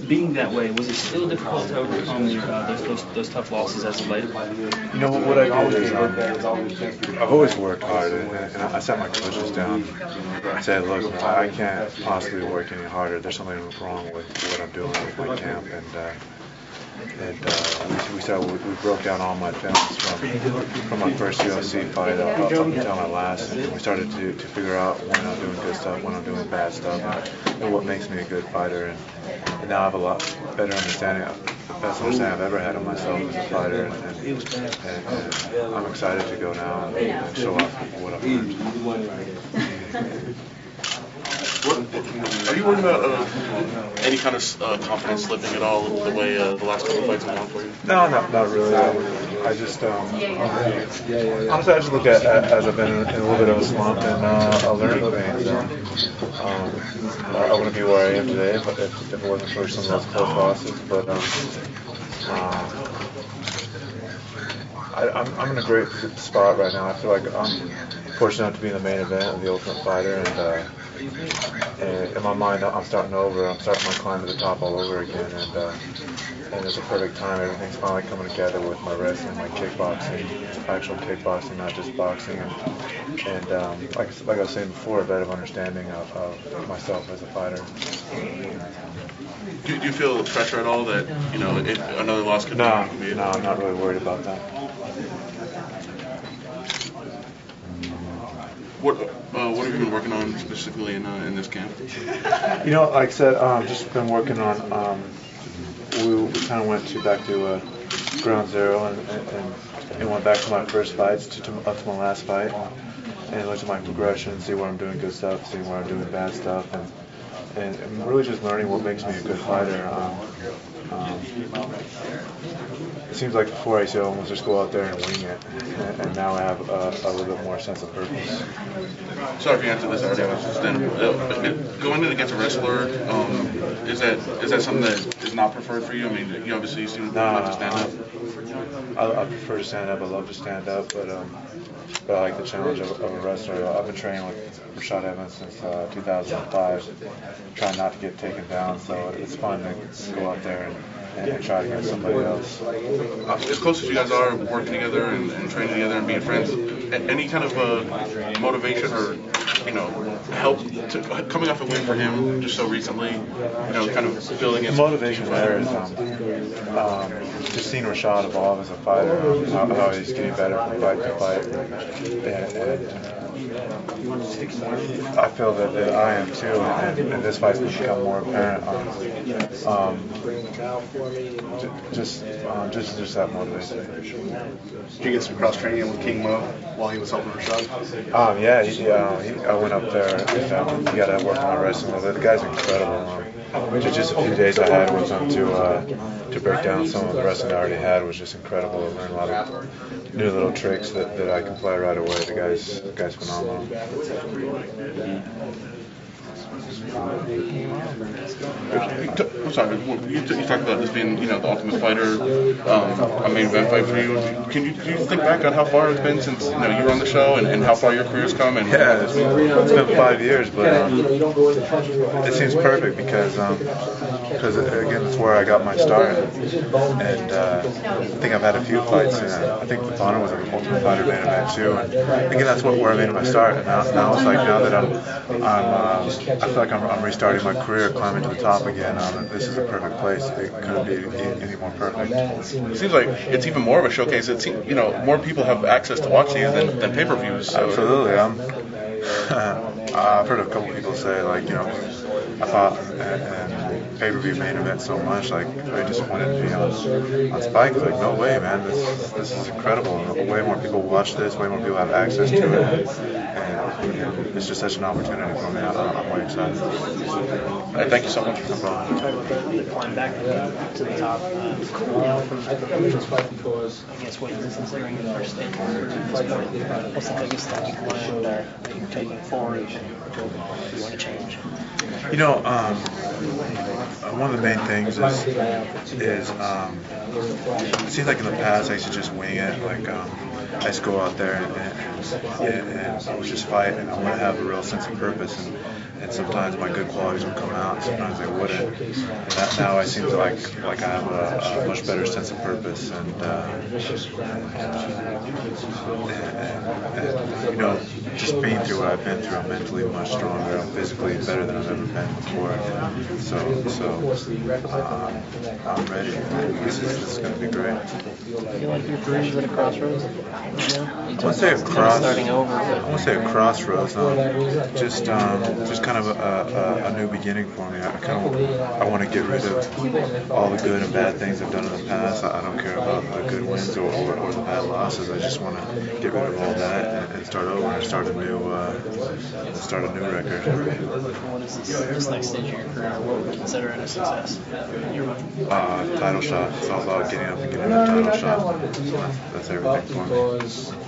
being that way, was it still difficult to overcome those tough losses as of late? You know what I did is I've always worked hard, and I sat my coaches down and said, look, I can't possibly work any harder. There's something wrong with what I'm doing with my camp, and we broke down all my films from my first UFC fight up until my last, and we started to figure out when I'm doing good stuff, when I'm doing bad stuff, and what makes me a good fighter. And now I have a lot better understanding, the best understanding I've ever had of myself as a fighter, and I'm excited to go now and show off what I've learned. Are you worried about any kind of confidence slipping at all the way the last couple fights have gone for you? No, not really. I just honestly, I just look at as I've been in a little bit of a slump and a learning phase. I wouldn't be where I am today if it wasn't for some of those close losses. But I'm in a great spot right now. I feel like I'm fortunate enough to be in the main event of the Ultimate Fighter, and in my mind, I'm starting over. I'm starting my climb to the top all over again, and it's a perfect time. Everything's finally coming together with my wrestling, my kickboxing, actual kickboxing, not just boxing, and like I was saying before, a better understanding of myself as a fighter. Do you feel pressure at all that another loss could be? No, I'm not really worried about that. What have you been working on specifically in this camp? Like I said, just been working on. We kind of went back to ground zero and went back to my first fights up to my last fight, and looked at my progression, see where I'm doing good stuff, see where I'm doing bad stuff, and really just learning what makes me a good fighter. It seems like before I used to almost just go out there and wing it, and now I have a little bit more sense of purpose. Sorry if you answered this already. I was just going in against a wrestler. Is that something that is not preferred for you? I mean, you obviously seem to love to stand up. I prefer to stand up. I love to stand up, but I like the challenge of a wrestler. I've been training with Rashad Evans since 2005, trying not to get taken down. So it's fun to go out there and try against somebody else. As close as you guys are working together and training together and being friends, any kind of motivation or help to coming off a win for him just so recently, kind of building his motivation there is just seeing Rashad evolve as a fighter, how he's getting better from fight to fight, and I feel that I am too, and this fight's become more apparent. Just that motivation. Did you get some cross training with King Mo while he was helping Rashad? I went up there and he got to work on my wrestling a little bit. The guy's incredible. Just a few days I had with him to break down some of the wrestling I already had was just incredible. I learned a lot of new little tricks that I can play right away. The guy's phenomenal. I'm sorry, you talked about this being, the Ultimate Fighter, a main event fight for you. Can you think back on how far it's been since you were on the show and how far your career's come? Yeah, it's been 5 years, but it seems perfect because again, it's where I got my start, and I think I've had a few fights. I think the Honor was an Ultimate Fighter main event too, and again, that's where I made my start. And now it's like now that I feel like I'm restarting my career, climbing to the top again. This is a perfect place. It couldn't be any more perfect. It seems like it's even more of a showcase. It seems, more people have access to watch these than pay-per-views. So. Absolutely. I've heard a couple people say, I thought and pay-per-view main event so much, very disappointed to be on Spike. It's no way, man. This is incredible. Way more people watch this. Way more people have access to it. And it's just such an opportunity for me. I'm way excited. Thank you so much. No problem. Climb back to the top. I guess what you're considering the first stage. What's the biggest thing you've learned or that you're taking forward and you want to change? One of the main things is it seems like in the past I used to just wing it. I just go out there and I would just fight, and I want to have a real sense of purpose. and sometimes my good qualities would come out, and sometimes they wouldn't. And now I seem to like I have a much better sense of purpose, and you know, just being through what I've been through, I'm mentally much stronger. I'm physically better than I've ever been before. I'm ready. This is going to be great. I feel like your career's at a crossroads. You know? I won't say a starting over. I won't say a crossroads. No, just kind of a new beginning for me. I want to get rid of all the good and bad things I've done in the past. I don't care about the good wins or the bad losses. I just want to get rid of all that and start over and start a new record. What is this next stage of your career? What would you consider it a success in your mind? Title shot. It's all about getting up and getting a title shot. That's everything for me.